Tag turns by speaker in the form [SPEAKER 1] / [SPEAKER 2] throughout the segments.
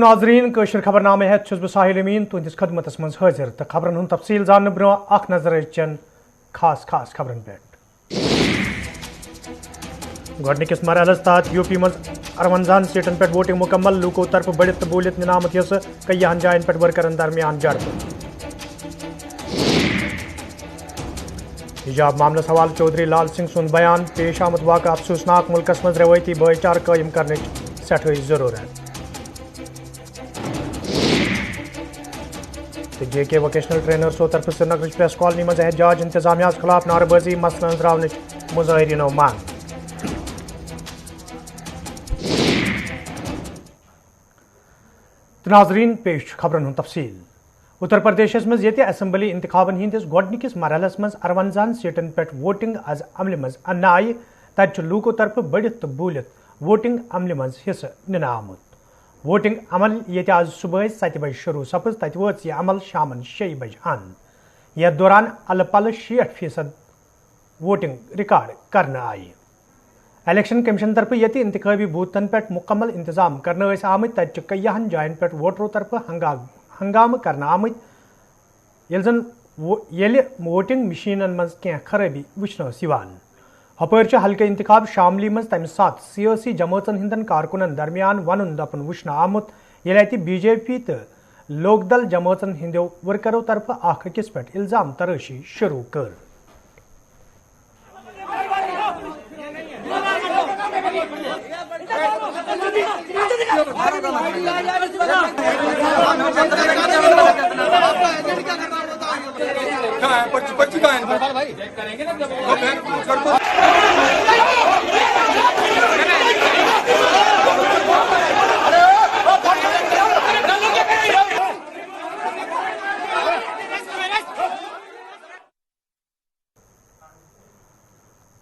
[SPEAKER 1] नाजरीन कशर खबरनामे हेत छुस बह साहिल अमीन तुंदिस खदमतस मज हाजिर तो खबरन हुंद तफसील जानने ब्रो अख नजर चन खास खबरन पे गोडनिकिस मरहलस तहत यूपी मज 58 सीटन पे वोटिंग मुकम्मल लूको तरफ बढ़ित तो बूलियत निनामत हिस्स कईयान जायन पे वर्करन दरमियान जड़प हिजाब मामलस हवाल चौधरी लाल सिंह सुंद बयान पेश आमद वाक़ अफसोसनाक मुल्कस मज रवायती भाईचार कायम करने सठई जरूरत जेके वोकेशनल ट्रेनर्स तरफ श्रीनगर प्रेस कॉलोनी मज एहतजाज इंतजामिया खिलाफ नारेबाजी मसलन अंजरावन मुजाहिरीनो मांग नाजरीन पेश खबरन हुंद तफसील उत्तर प्रदेश मज ये असम्बली इंतखाबन हंदिस गोडनिकिस मरहलस मज 58 सीटन पे वोटिंग आज अमल मज अन्न आय तत लूको तरफ बढ़ित तो बूलित वोटिंग अमल मज हिस्स निना आमुत वोटिंग अमल ये आज सुबह 7 बजे शुरू सपज तत वो यह अमल शाम 6 बजे अंद यथ दौरान अल पल 60% वोटिंग रिकॉर्ड करने आई इलेक्शन कमीशन तरफ ये इंतखाबी बूथन पे मुकम्मल इंतजाम करने आमत तत कईयान जायन पे वोटरों तरफ हंगाम करने आमत वोटिंग मशीनन मज क्या खराबी वुचन हपर हल्के इंतखाब शामली मज तम साथ सियासी जमातन हिंदन कारकुनन दरमियान वन दपन वुचन आमुत ये बीजेपी तो लोकदल जमातन हिंदो वर्करों तरफ अकिस पे इल्जाम तराशी शुरू कर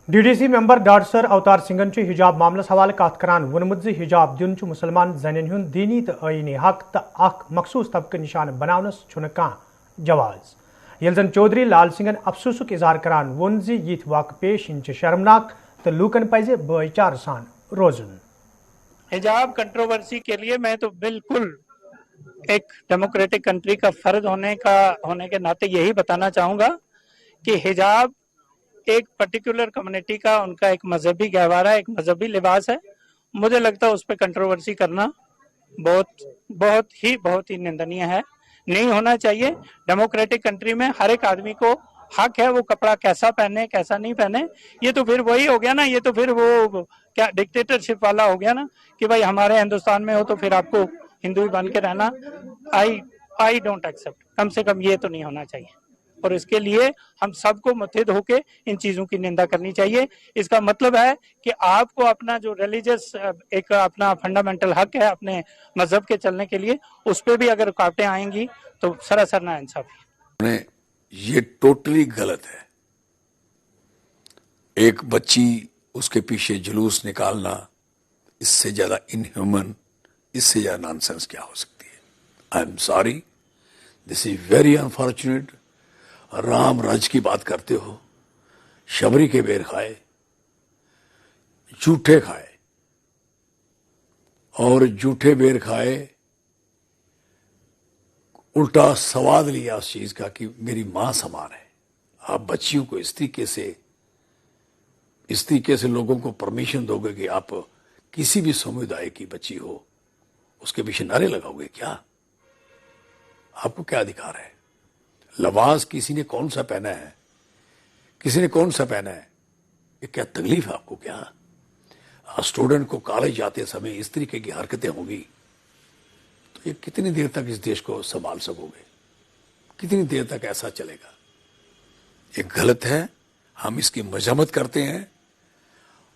[SPEAKER 1] डीडीसी मेंबर डॉक्टर सर अवतार सिंगन हिजाब मामलस हवाले कत करान वोनमुत हिजाब दिन मुसलमान जन हुंद दीनी तो आईनी हक तो अख मखसूस तबके निशान बनावनस कह जवाज ये जन चौधरी लाल सिंगन अफसोसुक इजहार करान वोन यथ वाक़ पेश इन शर्मनाक तो लूकन पजे भाईचार सान रोजन
[SPEAKER 2] हिजाब कंट्रोवर्सी के लिए मैं तो बिल्कुल एक डेमोक्रेटिक कंट्री का फर्ज होने के नाते यही बताना चाहूंगा कि हिजाब एक पर्टिकुलर कम्युनिटी का उनका एक मजहबी गहवारा एक मजहबी लिबास है। मुझे लगता है उस पर कंट्रोवर्सी करना बहुत ही निंदनीय है, नहीं होना चाहिए। डेमोक्रेटिक कंट्री में हर एक आदमी को हक है वो कपड़ा कैसा पहने कैसा नहीं पहने। ये तो फिर वही हो गया ना, ये तो फिर वो क्या डिक्टेटरशिप वाला हो गया ना कि भाई हमारे हिंदुस्तान में हो तो फिर आपको हिंदू ही बन के रहना। I don't accept. कम से कम ये तो नहीं होना चाहिए और इसके लिए हम सबको मुत्तहिद होके इन चीजों की निंदा करनी चाहिए। इसका मतलब है कि आपको अपना जो रिलीजियस एक अपना फंडामेंटल हक है अपने मजहब के चलने के लिए, उस पर भी अगर रुकावटें आएंगी तो सरासर नाइंसाफी।
[SPEAKER 3] ये टोटली गलत है। एक बच्ची उसके पीछे जुलूस निकालना, इससे ज्यादा इनह्यूमन, इससे ज्यादा नॉनसेंस क्या हो सकती है। I am sorry, this is very unfortunate. Ram Raj की बात करते हो, शबरी के बेर खाए, जूठे खाए और जूठे बेर खाए, उल्टा सवाद लिया उस चीज का कि मेरी मां समान है। आप बच्चियों को इस तरीके से लोगों को परमिशन दोगे कि आप किसी भी समुदाय की बच्ची हो उसके पीछे नारे लगाओगे क्या? आपको क्या अधिकार है? लिबास किसी ने कौन सा पहना है, किसी ने कौन सा पहना है, ये क्या तकलीफ है आपको? क्या स्टूडेंट को कॉलेज जाते समय इस तरीके की हरकतें होंगी तो ये कितनी देर तक इस देश को संभाल सकोगे? कितनी देर तक ऐसा चलेगा? ये गलत है। हम इसकी मजम्मत करते हैं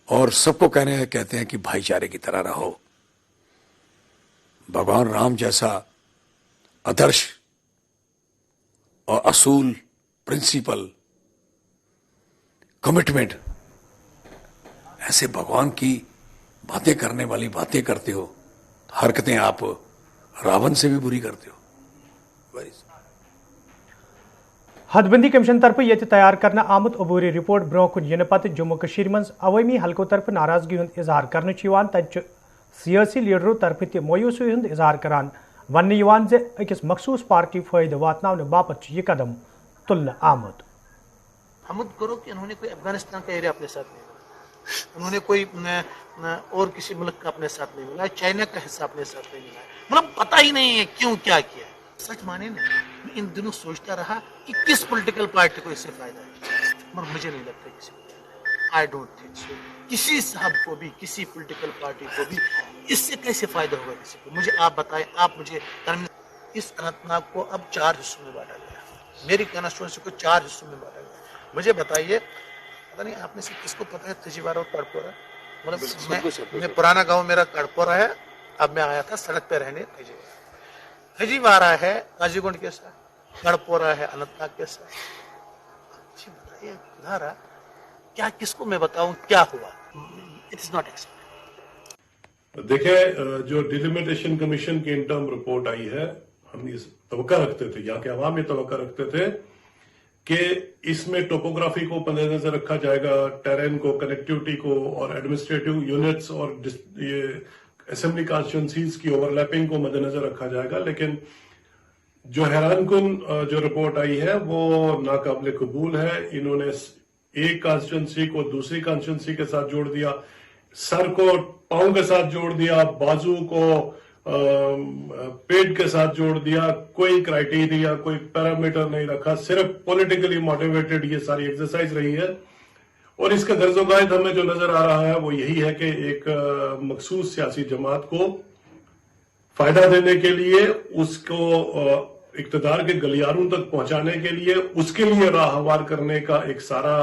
[SPEAKER 3] और सबको कहते हैं कि भाईचारे की तरह रहो। भगवान राम जैसा आदर्श और असूल, प्रिंसिपल, कमिटमेंट, ऐसे भगवान की बातें करने वाली बातें करते हो, हरकतें आप रावण से भी बुरी करते हो।
[SPEAKER 1] हदबंदी कमीशन तरफ ये तैयार करना आमुत अबूरी रिपोर्ट ब्रो कुन इन पत जम्मू कश्मीर मज अवामी हल्को तरफ नाराजगी हुंद इजहार करने तत سیاسی لیڈرو طرف تہ مایوسی ہند اظہار کران ون أکس مخصوص پارٹی فائدہ واتناؤنہ باپت یہ قدم تلنے آمد.
[SPEAKER 4] حمد کرو کہ انہوں نے کوئی افغانستان کا ایریا اپنے ساتھ نہیں ملا, انہوں نے کوئی اور کسی ملک کا اپنے ساتھ نہیں ملا, چائنا کا حصہ اپنے ساتھ نہیں ملا, مطلب پتہ ہی نہیں ہے کیوں کیا کیا. سچ مانے نا, میں ان دنوں سوچتا رہا کہ کس پولیٹیکل پارٹی کو اس سے فائدہ ہے, مگر مجھے نہیں لگتا کسی کو. I don't think so. کسی صاحب کو بھی, کسی پولیٹیکل پارٹی کو بھی اس سے کیسے فائدہ ہوگا کسی کو. مجھے آپ بتائیں, آپ مجھے اس اننت ناگ کو اب 4 حصوں میں بانٹا گیا, میری کانسٹیچوئنسی کو 4 حصوں میں بانٹا گیا. مجھے بتائیے, پتہ نہیں آپ میں سے کس کو پتہ ہے تھجیوارہ اور کڑپورہ. مطلب میں پرانا گاؤں میرا کڑپورہ ہے, اب میں آیا تھا سڑک پہ رہنے تھجیوارہ. تھجیوارہ ہے قاضی گنڈ کے ساتھ, کڑپورہ ہے اننت ناگ کے ساتھ. مجھے بتائیے ادھر کیا, کس کو میں بتاؤں کیا ہوا. It is not expected.
[SPEAKER 5] دیکھیں, جو ڈیلیمیٹیشن کمیشن کی انٹرم رپورٹ آئی ہے, ہم یہ توقع رکھتے تھے, یہاں کے عوام یہ توقع رکھتے تھے کہ اس میں ٹوپوگرافی کو مد نظر رکھا جائے گا, ٹیرین کو, کنیکٹیوٹی کو, اور ایڈمنسٹریٹو یونٹس اور یہ اسمبلی کانسٹیچوئنسیز کی اوور لیپنگ کو مد نظر رکھا جائے گا. لیکن جو حیران کن جو رپورٹ آئی ہے وہ ناقابل قبول ہے. انہوں نے ایک کانسٹیچوئنسی کو دوسری کانسٹیچوئنسی کے ساتھ جوڑ دیا, سر کو پاؤں کے ساتھ جوڑ دیا, بازو کو پیٹ کے ساتھ جوڑ دیا. کوئی کرائیٹیریا, کوئی پیرامیٹر نہیں رکھا, صرف پولیٹیکلی موٹیویٹڈ یہ ساری ایکسرسائز رہی ہے. اور اس کا درز و قائد ہمیں جو نظر آ رہا ہے وہ یہی ہے کہ ایک مخصوص سیاسی جماعت کو فائدہ دینے کے لیے, اس کو اقتدار کے گلیاروں تک پہنچانے کے لیے, اس کے لیے راہ ہموار کرنے کا ایک سارا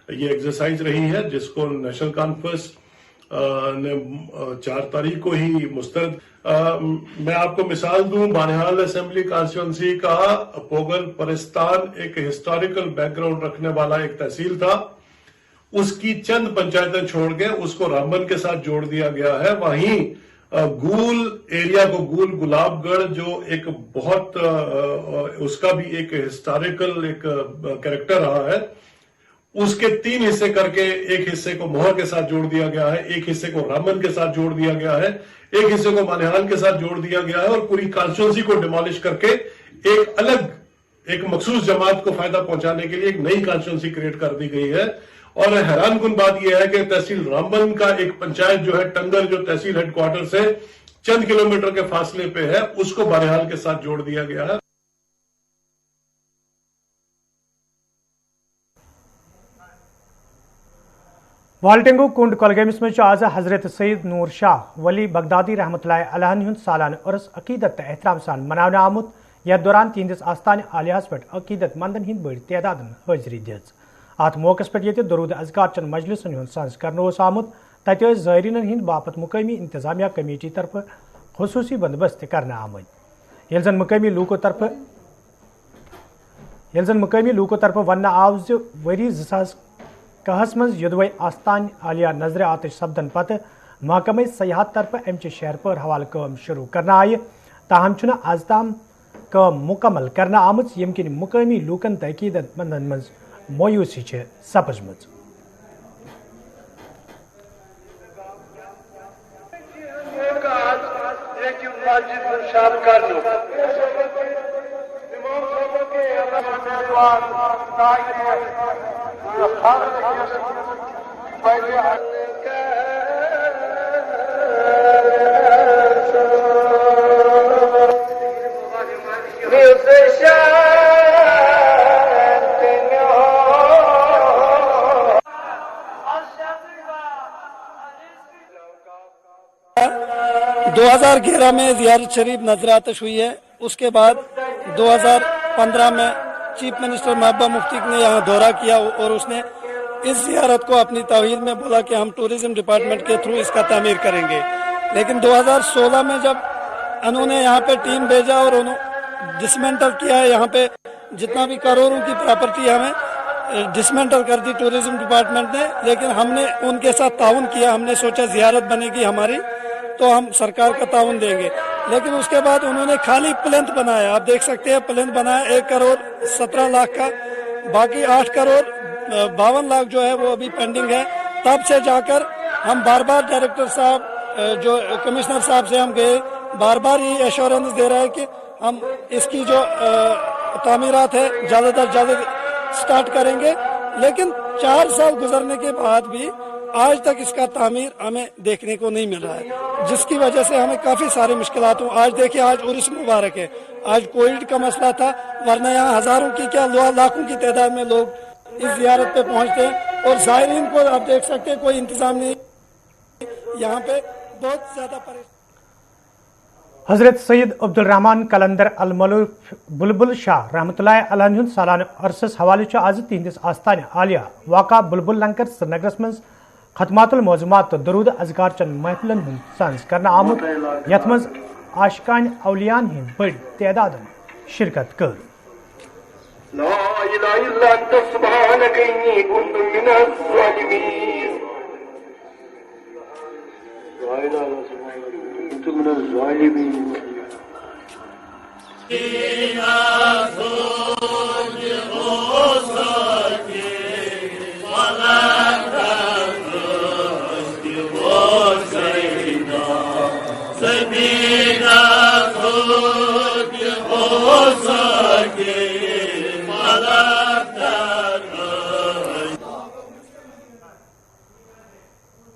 [SPEAKER 5] یہ ایکسرسائز رہی ہے, جس کو نیشنل کانفرنس نے 4 تاریخ کو ہی مسترد. میں آپ کو مثال دوں, بانہال اسمبلی کانسٹیچوئنسی کا پوگل پرستان ایک ہسٹوریکل بیک گراؤنڈ رکھنے والا ایک تحصیل تھا. اس کی چند پنچایتیں چھوڑ کے اس کو رامبن کے ساتھ جوڑ دیا گیا ہے. وہیں گول ایریا کو, گول گلاب گڑھ جو ایک بہت اس کا بھی ایک ہسٹوریکل ایک کریکٹر رہا ہے, اس کے 3 حصے کر کے ایک حصے کو موہر کے ساتھ جوڑ دیا گیا ہے, ایک حصے کو رامبن کے ساتھ جوڑ دیا گیا ہے, ایک حصے کو بانہال کے ساتھ جوڑ دیا گیا ہے, اور پوری کانسٹیچوئنسی کو ڈیمالش کر کے ایک الگ ایک مخصوص جماعت کو فائدہ پہنچانے کے لیے ایک نئی کانسٹیچوئنسی کریٹ کر دی گئی ہے. اور حیران کن بات یہ ہے کہ تحصیل رامبن کا ایک پنچایت جو ہے ٹنگر, جو تحصیل ہیڈ کوارٹر سے چند کلومیٹر کے فاصلے پہ ہے, اس کو بانہال کے ساتھ جوڑ دیا گیا ہے.
[SPEAKER 1] والٹنگو کنڈ کولگامس مز آز حضرت سید نور شاہ ولی بغدادی رحمۃ اللہ علیہ ہند سالانہ عرس عقیدت احترام سان مناونہ آمت. یتھ دوران تہندس آستانہ عالیہس پہ عقیدت مندن ہند بڑ تعداد حاضری دِژ. ات موقع پہ درود اذکار چن مجلسن ہند سنز کرنے آمت. تتہ زائرین ہند باپت مقامی انتظامیہ کمیٹی طرف خصوصی بندوبست کرنے آمد. یل زن مقامی لوکو طرف ون آو وری 2010 مز یدوے آستان عالیہ نظر آتش سپدن پتہ محکمہ سیاحت طرف امچہ شہر پور حوالہ کام شروع کرنا آئی. تاہم چھنہ آز تام کام مکمل کرنا آمت یم کن مقامی لوکن تو عقیدت مندن مز مایوسی سپزمژ.
[SPEAKER 6] دو 2011 میں زیارت شریف نظر آتش ہوئی ہے. اس کے بعد 2015 میں چیف منسٹر محبوبہ مفتی نے یہاں دورہ کیا اور اس نے اس زیارت کو اپنی توحید میں بولا کہ ہم ٹورزم ڈپارٹمنٹ کے تھرو اس کا تعمیر کریں گے. لیکن 2016 میں جب انہوں نے یہاں پہ ٹیم بھیجا اور انہوں ڈسمنٹل کیا ہے, یہاں پہ جتنا بھی کروڑوں کی پراپرٹی ہمیں ڈسمنٹل کر دی ٹورزم ڈپارٹمنٹ نے. لیکن ہم نے ان کے ساتھ تعاون کیا, ہم نے سوچا زیارت بنے گی ہماری تو ہم سرکار کا تعاون دیں گے. لیکن اس کے بعد انہوں نے خالی پلنتھ بنایا, آپ دیکھ سکتے ہیں پلنتھ بنایا 1 کروڑ 17 لاکھ کا, باقی 8 کروڑ 52 لاکھ جو ہے وہ ابھی پینڈنگ ہے. تب سے جا کر ہم بار بار ڈائریکٹر صاحب जो कमिश्नर साहब से हम गए, बार बार ये एश्योरेंस दे रहा है कि हम इसकी जो तामीरात है जल्द अज जल्द स्टार्ट करेंगे, लेकिन 4 साल गुजरने के बाद भी आज तक इसका तामीर हमें देखने को नहीं मिल रहा है, जिसकी वजह से हमें काफ़ी सारी मुश्किलात हुई। आज देखिए, आज उर्स मुबारक है, आज कोविड का मसला था, वरना यहाँ हज़ारों की क्या लाखों की तादाद में लोग इस ज़ियारत पे पहुँचते हैं और ज़ायरीन को आप देख सकते हैं कोई इंतज़ाम नहीं, यहाँ पे बहुत ज़्यादा परेशान।
[SPEAKER 1] हजरत सैयद अब्दुल रहमान कलंदर अल मलूक बुलबुल शाह रहमतुल्लाह अलैह हुंद सालाना अरसस हवाले आज तिहंदिस आस्थान आलिया वाक़ा बुलबुल लंकर श्रीनगरस मज खतमातुल मौज़ूमात तो दरूद अज़कार चंद महफिलन हुंद सांस करना आमुद, यथ मज आशिकान औलियान हिंद बड़ी तादाद शिरकत कर।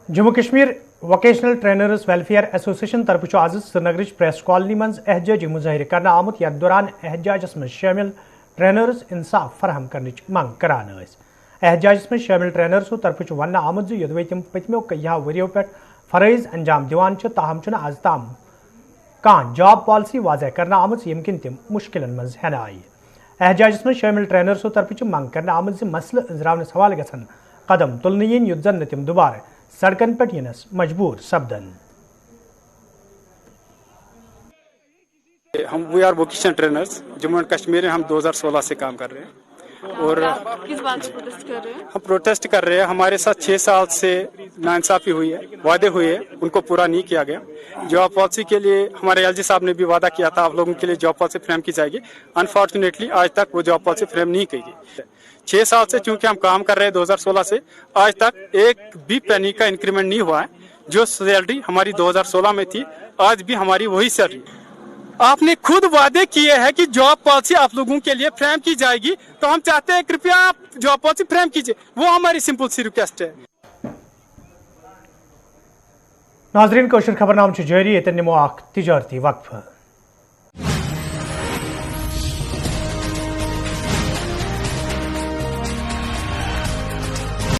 [SPEAKER 1] Jammu Kashmir vocational trainers welfare association तरफ आज श्रीनगर प्रेस कॉलोनी मज एहजाजी मुजाहिर करना आमुत, यथ दौरान एहजाजस में शामिल ट्रेनर्स इंसाफ फराहम करने मंग करान। एहजाजस में शामिल ट्रेनर्सों तरफ वन आमुत योदवे तम पतमो कह वरियों पे फरज अंजाम दिवान, ताहम आज ताम कान जॉब पॉलिसी वाजह करना आमुत यम किन तम मुश्किलन मज हेन आई। एहजाजस में शामिल ट्रेनर्सों तरफ मंग करना आमुत मसल अंजरावनस हवाले गसन कदम तुलन यन युत जन तम दोबारा सड़कन पर यनस मजबूर सपदन।
[SPEAKER 7] हम we are vocational trainers Jammu and Kashmir में, हम 2016 से काम कर रहे हैं और
[SPEAKER 8] किस बात से प्रोटेस्ट कर रहे हैं?
[SPEAKER 7] हम प्रोटेस्ट कर रहे हैं। हमारे साथ 6 साल से नाइंसाफी हुई है, वादे हुए हैं, उनको पूरा नहीं किया गया। जॉब पॉलिसी के लिए हमारे एलजी साहब ने भी वादा किया था आप लोगों के लिए जॉब पॉलिसी फ्रेम की जाएगी। अनफॉर्चुनेटली आज तक वो जॉब पॉलिसी फ्रेम नहीं की गई। 6 साल से चूंकि हम काम कर रहे हैं 2016 से, आज तक एक भी पेनी का इंक्रीमेंट नहीं हुआ है। जो सैलरी हमारी 2016 में थी आज भी हमारी वही सैलरी। आपने खुद वादे किए हैं कि जॉब पॉलिसी आप लोगों के लिए फ्रेम की जाएगी, तो हम चाहते हैं कृपया आप जॉब पॉलिसी फ्रेम कीजिए, वो हमारी सिंपल सी रिक्वेस्ट है।
[SPEAKER 1] नाजरीन, कोशिश खबरनाम जारी, ये निमो तिजारती वक्फ।